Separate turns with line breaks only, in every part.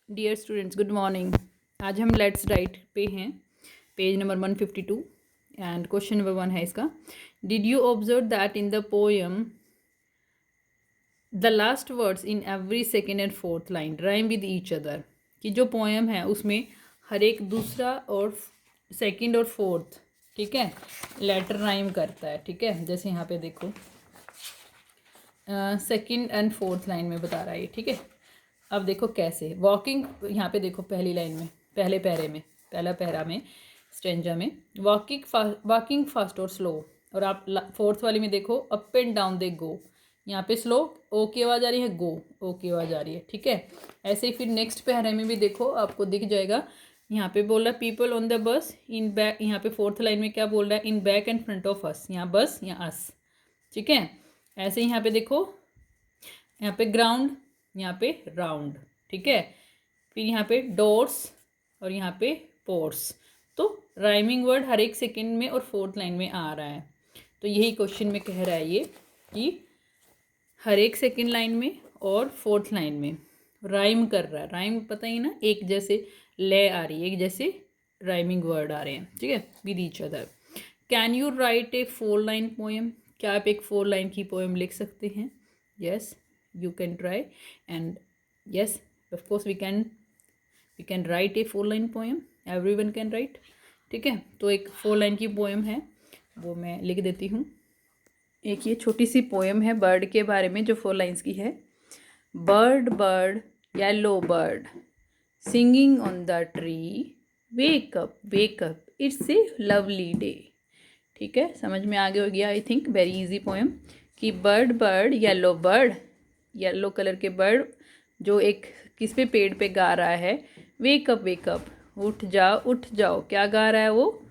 Dear students, good morning. आज हम let's write पे हैं, page number 152 and question number 1 है इसका। Did you observe that in the poem the last words in every second and fourth line rhyme with each other? कि जो poem है उसमें हर एक दूसरा और सेकंड और फोर्थ, ठीक है, लेटर राइम करता है। ठीक है, जैसे यहाँ पे देखो सेकंड एंड फोर्थ लाइन में बता रहा है ये। ठीक है, अब देखो कैसे वॉकिंग, यहाँ पे देखो पहली लाइन में, पहले पैरे में, पहला पैरा में, स्टेंजा में वॉकिंग फास्ट और स्लो। और आप फोर्थ वाली में देखो अप एंड डाउन दे गो, यहाँ पे स्लो ओ की आवाज़ आ रही है, गो ओ की आवाज़ आ रही है। ठीक है, ऐसे ही फिर नेक्स्ट पैरे में भी देखो आपको दिख जाएगा, यहाँ पे बोल रहा है people on the bus in back. यहाँ पे फोर्थ लाइन में क्या बोल रहा है, in back and front of us, यहाँ बस यहाँ अस। ठीक है, ऐसे ही यहाँ पे देखो, यहाँ पे ग्राउंड, यहाँ पे राउंड। ठीक है, फिर यहाँ पे डोर्स और यहाँ पे पोर्स। तो राइमिंग वर्ड हर एक सेकंड में और फोर्थ लाइन में आ रहा है। तो यही क्वेश्चन में कह रहा है ये कि हर एक सेकंड लाइन में और फोर्थ लाइन में राइम कर रहा है। राइम पता ही ना, एक जैसे ले आ रही है, एक जैसे राइमिंग वर्ड आ रहे हैं। ठीक है, with each other. Can you right A 4 line poem? क्या आप एक 4 लाइन की पोएम लिख सकते हैं? Yes, you can try, and yes, of course we can write a 4 line poem. Everyone can write. ठीक है, तो एक 4 लाइन की पोएम है, वो मैं लिख देती हूँ। एक ये छोटी सी पोएम है बर्ड के बारे में जो 4 लाइन्स की है। Bird bird yellow bird singing on the tree, wake up it's a lovely day. ठीक है, समझ में आ गया हो गया I think, very easy poem. कि bird bird yellow bird, yellow colour के बर्ड जो एक किस पे, पेड़ पे गा रहा है, वेक अप उठ जाओ। क्या गा रहा है वो?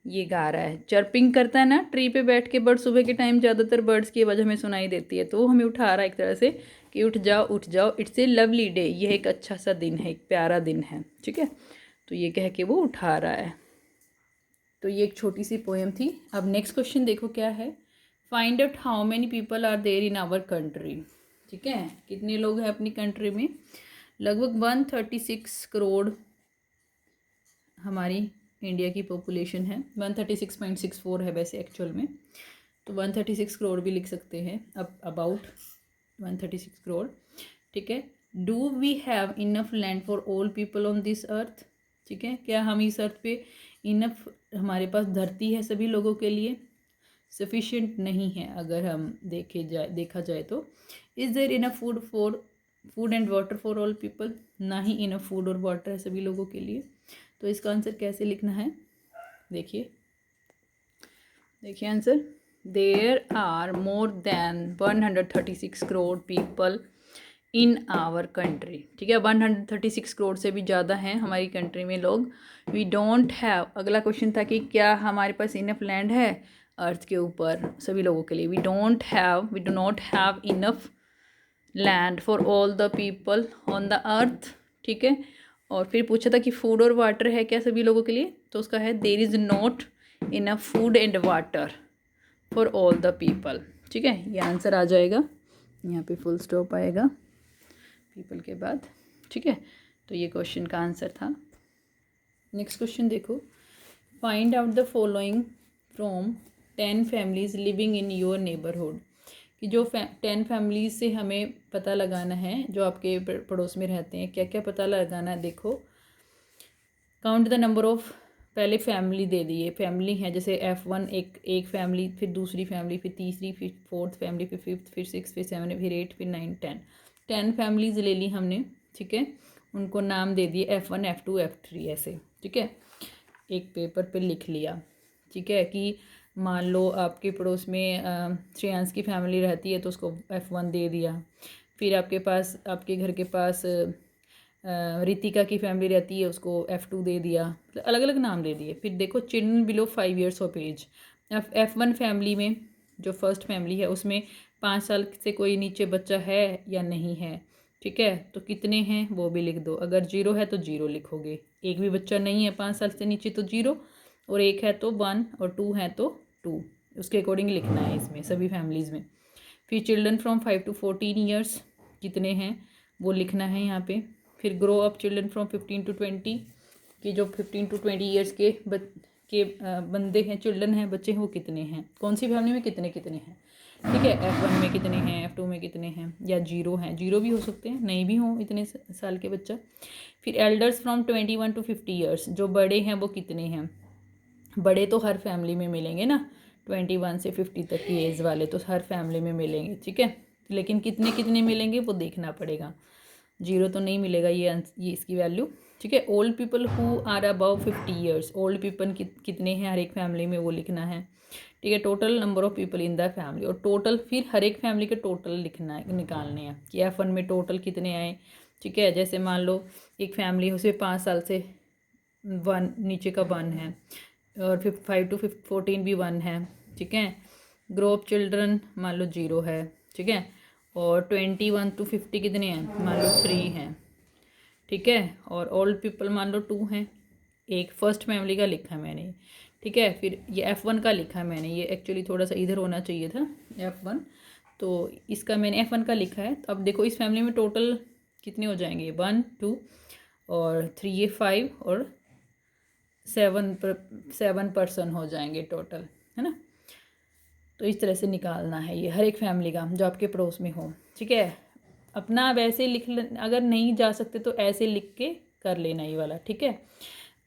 ये गा रहा है, चर्पिंग करता है ना ट्री पे बैठ के बर्ड। सुबह के टाइम ज़्यादातर बर्ड्स की आवाज़ हमें सुनाई देती है, तो वो हमें उठा रहा है एक तरह से कि उठ जाओ, इट्स ए लवली डे, ये एक अच्छा सा दिन है, एक प्यारा दिन है। ठीक है, तो ये कह के वो उठा रहा है। तो ये एक छोटी सी पोएम थी। अब नेक्स्ट क्वेश्चन देखो क्या है। Find out how many people are there in our country. ठीक है, कितने लोग हैं अपनी कंट्री में? लगभग 136 करोड़ हमारी इंडिया की पॉपुलेशन है। 136.64 है वैसे एक्चुअल में, तो 136 करोड़ भी लिख सकते हैं, अब अबाउट 136 करोड़। ठीक है, do we have enough land for all people on this earth? ठीक है, क्या हम इस अर्थ पे इनफ, हमारे पास धरती है सभी लोगों के लिए? सफिशिएंट नहीं है अगर हम देखा जाए तो। Is there enough food and water for all people? ना ही इनफ फूड और वाटर है सभी लोगों के लिए। तो इसका आंसर कैसे लिखना है, देखिए answer. There are more than 136 crore people in our country. ठीक है, 136 करोड़ से भी ज़्यादा हैं हमारी कंट्री में लोग। वी डोंट हैव, अगला क्वेश्चन था कि क्या हमारे पास इनफ लैंड है अर्थ के ऊपर सभी लोगों के लिए? We do not have enough land for all the people on the earth. ठीक है, और फिर पूछा था कि फूड और वाटर है क्या सभी लोगों के लिए? तो उसका है there is not enough food and water for all the people. ठीक है, ये आंसर आ जाएगा, यहाँ पे फुल स्टॉप आएगा पीपल के बाद। ठीक है, तो ये क्वेश्चन का आंसर था। नेक्स्ट क्वेश्चन देखो। Find out the following from 10 families living in your neighbourhood. कि जो 10 फैमिलीज से हमें पता लगाना है जो आपके पड़ोस में रहते हैं, क्या क्या पता लगाना है देखो। काउंट द नंबर ऑफ, पहले फैमिली दे दी है, फैमिली है जैसे F1 एक फैमिली, फिर दूसरी फैमिली, फिर तीसरी, फिर फोर्थ फैमिली, फिर फिफ्थ, फिर सिक्स, फिर 7, फिर 8, फिर 9, 10 फैमिलीज ले ली हमने। ठीक है, उनको नाम दे दिए F1, F2, F3 ऐसे। ठीक है, एक पेपर पे लिख लिया। ठीक है, कि मान लो आपके पड़ोस में श्रेयांश की फैमिली रहती है तो उसको F1 दे दिया। फिर आपके पास, आपके घर के पास रितिका की फैमिली रहती है, उसको F2 दे दिया। अलग अलग नाम दे दिए। फिर देखो children below 5 years of age. F1 family में जो फर्स्ट फैमिली है उसमें 5 साल से कोई नीचे बच्चा है या नहीं है। ठीक है, तो कितने हैं वो भी लिख दो। अगर 0 है तो 0 लिखोगे, एक भी बच्चा नहीं है 5 साल से नीचे तो 0, और 1 है तो 1, और 2 है तो 2, उसके अकॉर्डिंग लिखना है इसमें सभी फैमिलीज़ में। फिर चिल्ड्रन फ्रॉम 5 to 14 ईयर्स कितने हैं वो लिखना है यहाँ पे। फिर grow up children from 15 to 20 कि जो 15 to 20 ईयर्स के बंदे हैं, चिल्ड्रन हैं, बच्चे हैं, वो कितने हैं, कौन सी फैमिली में कितने कितने हैं, ठीक है। F1 में कितने हैं, F2 में कितने हैं, या जीरो हैं, जीरो भी हो सकते हैं, नहीं भी हों इतने साल के बच्चा। फिर एल्डर्स फ्रॉम 21 to 50 ईयर्स, जो बड़े हैं वो कितने हैं। बड़े तो हर फैमिली में मिलेंगे ना, 21 से 50 तक की एज वाले तो हर फैमिली में मिलेंगे, ठीक है। लेकिन कितने कितने मिलेंगे वो देखना पड़ेगा, जीरो तो नहीं मिलेगा ये इसकी वैल्यू, ठीक है। Old people who are above 50 years, old people कितने हैं हर एक फैमिली में वो लिखना है, ठीक है। Total number of people in the family, और टोटल फिर हर एक फैमिली के टोटल लिखना है, निकालने हैं कि F1 में टोटल कितने आए, ठीक है। जैसे मान लो एक फैमिली उसमें 5 साल से 1 नीचे का 1 है, और 5 to 14 भी 1 है, ठीक है। ग्रो अप चिल्ड्रन मान लो 0 है, ठीक है। और 21 to 50 कितने हैं, मान लो 3 हैं, ठीक है। और ओल्ड पीपल मान लो 2 हैं, एक फर्स्ट फैमिली का लिखा है मैंने, ठीक है। फिर ये F1 का लिखा है मैंने, ये एक्चुअली थोड़ा सा इधर होना चाहिए था F1, तो इसका मैंने F1 का लिखा है। तो अब देखो इस फैमिली में टोटल कितने हो जाएंगे, 1 2 और 3 ये 5 और 7 पर्सन हो जाएंगे टोटल, है ना। तो इस तरह से निकालना है ये हर एक फैमिली का जो आपके पड़ोस में हो, ठीक है। अपना वैसे लिख अगर नहीं जा सकते तो ऐसे लिख के कर लेना ये वाला, ठीक है।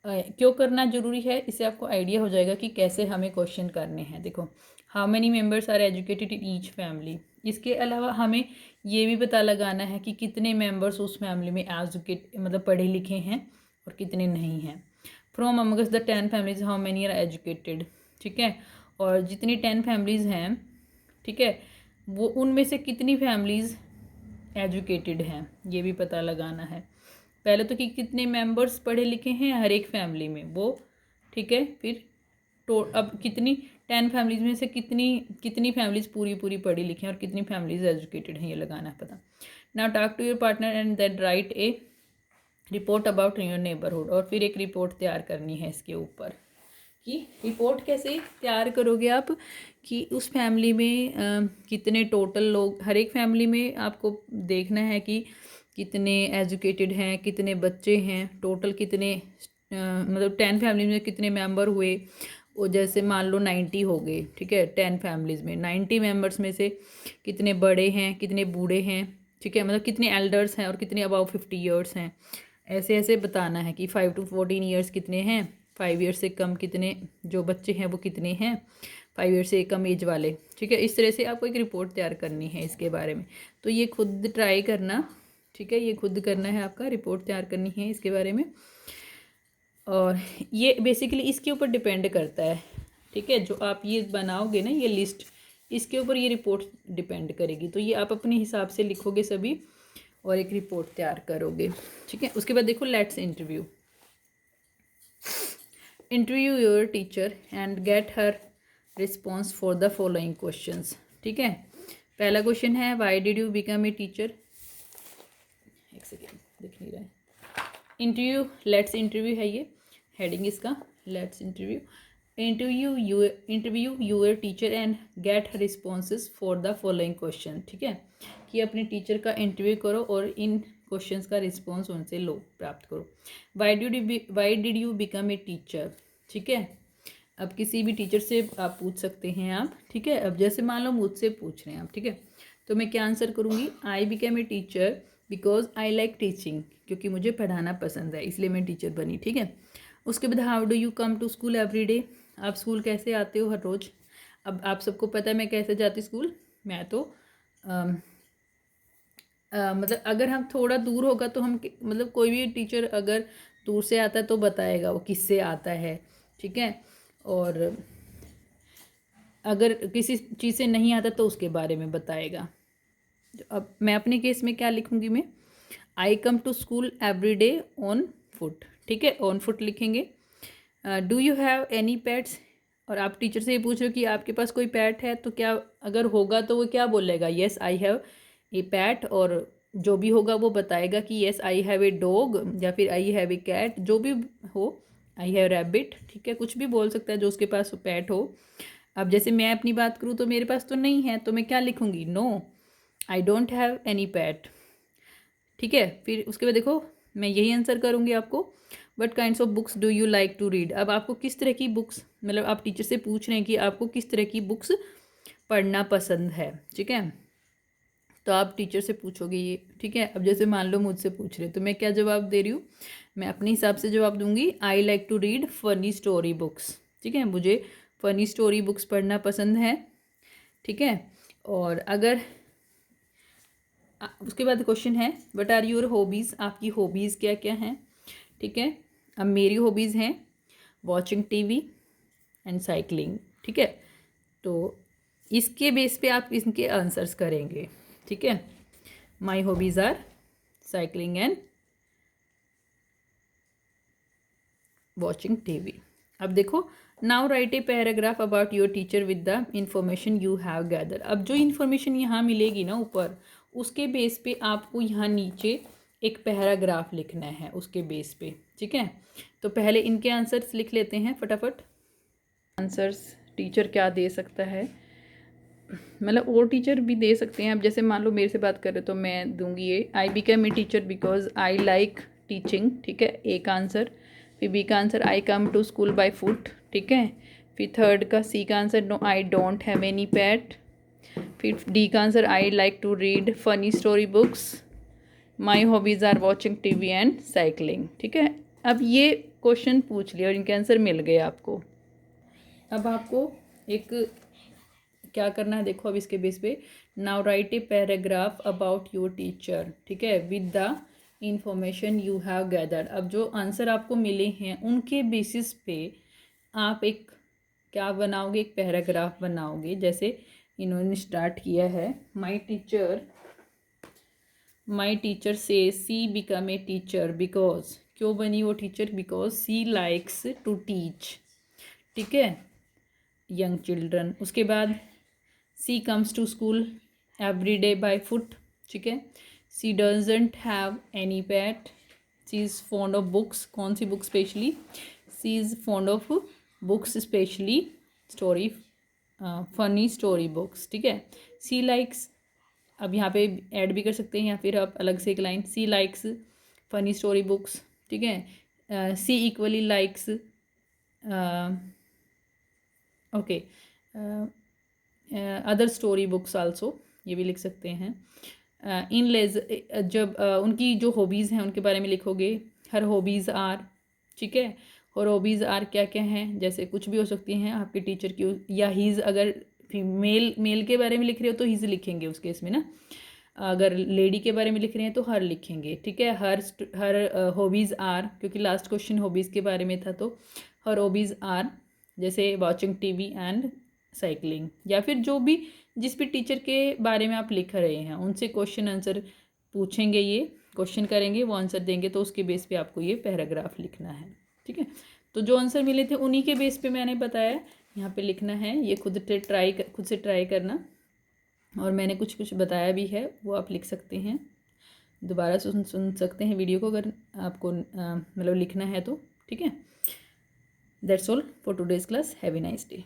क्यों करना ज़रूरी है, इससे आपको आइडिया हो जाएगा कि कैसे हमें क्वेश्चन करने हैं। देखो, how many members are educated in each family. इसके अलावा हमें ये भी पता लगाना है कि कितने मेंबर्स उस फैमिली में एजुकेट मतलब पढ़े लिखे हैं और कितने नहीं हैं। From amongst the 10 families how many are educated, ठीक है। और जितनी 10 फैमिलीज़ हैं, ठीक है, वो उनमें से कितनी फैमिलीज़ एजुकेटेड हैं ये भी पता लगाना है। पहले तो कि कितने मेंबर्स पढ़े लिखे हैं हर एक फैमिली में वो, ठीक है। फिर तो अब कितनी 10 फैमिलीज़ में से कितनी कितनी फैमिलीज़ पूरी पूरी पढ़ी लिखी हैं और कितनी फैमिलीज़ एजुकेटेड हैं, ये लगाना है पता। Now talk to your partner and then write a report about your neighbourhood, और फिर एक रिपोर्ट तैयार करनी है इसके ऊपर कि रिपोर्ट कैसे तैयार करोगे आप कि उस फैमिली में कितने टोटल लोग, हर एक फैमिली में आपको देखना है कि कितने एजुकेटेड हैं, कितने बच्चे हैं, टोटल कितने मतलब 10 फैमिली में कितने मेंबर हुए। वो जैसे मान लो 90 हो गए, ठीक है। 10 फैमिलीज़ में 90 मेंबर्स में से कितने बड़े हैं, कितने बूढ़े हैं, ठीक है, मतलब कितने एल्डर्स हैं और कितने अबाउ 50 ईयर्स हैं। ऐसे ऐसे बताना है कि 5 to 14 ईयर्स कितने हैं, 5 ईयर्स से कम कितने जो बच्चे हैं वो कितने हैं, 5 ईयर्स से कम एज वाले, ठीक है। इस तरह से आपको एक रिपोर्ट तैयार करनी है इसके बारे में। तो ये खुद ट्राई करना, ठीक है, ये खुद करना है आपका, रिपोर्ट तैयार करनी है इसके बारे में। और ये बेसिकली इसके ऊपर डिपेंड करता है, ठीक है। जो आप ये बनाओगे ना ये लिस्ट, इसके ऊपर ये रिपोर्ट डिपेंड करेगी। तो ये आप अपने हिसाब से लिखोगे सभी और एक रिपोर्ट तैयार करोगे, ठीक है। उसके बाद देखो let's interview your teacher and get her response for the following questions, ठीक है। पहला क्वेश्चन है why did you become a teacher, एक सेकेंड दिख नहीं रहा है, इंटरव्यू लेट्स इंटरव्यू है ये हेडिंग इसका, let's interview your teacher and get responses for the following question, ठीक है। कि अपने टीचर का इंटरव्यू करो और इन क्वेश्चंस का रिस्पॉन्स उनसे लो प्राप्त करो। Why did you become a teacher, ठीक है। अब किसी भी टीचर से आप पूछ सकते हैं आप, ठीक है। अब जैसे मान लो मुझसे पूछ रहे हैं आप, ठीक है, तो मैं क्या आंसर करूँगी, आई become a teacher because I like teaching, क्योंकि मुझे पढ़ाना पसंद है इसलिए मैं टीचर बनी, ठीक है। उसके बाद how do you come to school every day, आप स्कूल कैसे आते हो हर रोज़। अब आप सबको पता है मैं कैसे जाती स्कूल, मैं तो मतलब अगर हम थोड़ा दूर होगा तो हम मतलब कोई भी टीचर अगर दूर से आता है तो बताएगा वो किससे आता है, ठीक है। और अगर किसी चीज़ से नहीं आता तो उसके बारे में बताएगा। अब मैं अपने केस में क्या लिखूँगी, मैं I come to school every day on foot, ठीक है, ऑन फुट लिखेंगे। Do you have any pets, और आप टीचर से ये पूछ रहे हो कि आपके पास कोई पैट है, तो क्या अगर होगा तो वो क्या बोलेगा, yes I have a PAT, और जो भी होगा वो बताएगा कि yes I have a dog या फिर आई हैव ए कैट, जो भी हो, आई हैव रैबिट, ठीक है, कुछ भी बोल सकता है जो उसके पास पैट हो। अब जैसे मैं अपनी बात करूँ तो मेरे पास तो नहीं है, तो मैं क्या लिखूँगी, no I don't have any pet, ठीक है। फिर उसके बाद देखो मैं यही आंसर करूँगी आपको। What kinds of books do you like to read. अब आपको किस तरह की बुक्स, मतलब आप टीचर से पूछ रहे हैं कि आपको किस तरह की बुक्स पढ़ना पसंद है, ठीक है। तो आप टीचर से पूछोगे ये, ठीक है। अब जैसे मान लो मुझसे पूछ रहे तो मैं क्या जवाब दे रही हूँ, मैं अपने हिसाब से जवाब दूंगी, I like to read funny story books, ठीक है। मुझे फनी स्टोरी बुक्स पढ़ना पसंद है, ठीक है। और अगर उसके बाद क्वेश्चन है व्हाट आर योर हॉबीज़, आपकी हॉबीज़ क्या क्या हैं, ठीक है। अब मेरी हॉबीज़ हैं वॉचिंग टीवी एंड साइकिलिंग, ठीक है। तो इसके बेस पे आप इनके आंसर्स करेंगे, ठीक है। My hobbies are cycling and watching TV. अब देखो, now write a paragraph about your teacher with the information you have gather. अब जो इन्फॉर्मेशन यहाँ मिलेगी ना ऊपर, उसके बेस पे आपको यहाँ नीचे एक पैराग्राफ लिखना है उसके बेस पे, ठीक है। तो पहले इनके आंसर्स लिख लेते हैं फटाफट। आंसर्स टीचर क्या दे सकता है, मतलब और टीचर भी दे सकते हैं। अब जैसे मान लो मेरे से बात कर रहे तो मैं दूंगी ये, I become a teacher because I like teaching, ठीक है, एक आंसर। फिर बी का answer I come to school by foot, ठीक है। फिर थर्ड का सी का answer no I don't have any pet. फिर डी का answer I like to read funny story books. My hobbies are watching TV and cycling, ठीक है। अब ये क्वेश्चन पूछ लिया और इनके आंसर मिल गए आपको। अब आपको एक क्या करना है, देखो अब इसके बेस पे now write a paragraph about your teacher, ठीक है, with the information you have gathered. अब जो आंसर आपको मिले हैं उनके बेसिस पे आप एक क्या बनाओगे, एक पैराग्राफ बनाओगे। जैसे इन्होंने स्टार्ट किया है, माई टीचर से she become a teacher because, क्यों बनी वो teacher, because she likes to teach, ठीक है, यंग चिल्ड्रन। उसके बाद she comes to school every day by foot, ठीक है। She doesn't have any pet. She is fond of books, कौन सी book specially, she is fond of books specially story funny story books, ठीक है। सी likes, अब यहाँ पे add भी कर सकते हैं या फिर आप अलग से एक line, she likes funny story books, ठीक है। She equally likes, okay, other story books also, ये भी लिख सकते हैं। इन लेज, जब उनकी जो हॉबीज़ हैं उनके बारे में लिखोगे, हर हॉबीज़ आर, ठीक है। और हॉबीज़ आर क्या क्या हैं, जैसे कुछ भी हो सकती हैं आपके टीचर की, या हीज़, अगर मेल के बारे में लिख रहे हो तो हीज़ लिखेंगे उस केस में ना, अगर लेडी के बारे में लिख रहे हैं तो हर लिखेंगे, ठीक है। हर हॉबीज़ आर, क्योंकि लास्ट क्वेश्चन हॉबीज़ के बारे में था, तो हर हॉबीज़ आर जैसे वॉचिंग टीवी एंड साइकिलिंग, या फिर जो भी जिस भी टीचर के बारे में आप लिख रहे हैं उनसे क्वेश्चन आंसर पूछेंगे, ये क्वेश्चन करेंगे, वो आंसर देंगे, तो उसके बेस पे आपको ये पैराग्राफ लिखना है, ठीक है। तो जो आंसर मिले थे उन्हीं के बेस पे मैंने बताया यहाँ पे लिखना है। ये खुद से ट्राई करना, और मैंने कुछ कुछ बताया भी है, वो आप लिख सकते हैं, दोबारा सुन सकते हैं वीडियो को अगर आपको मतलब लिखना है तो, ठीक है। That's all for today's class. Have a nice day.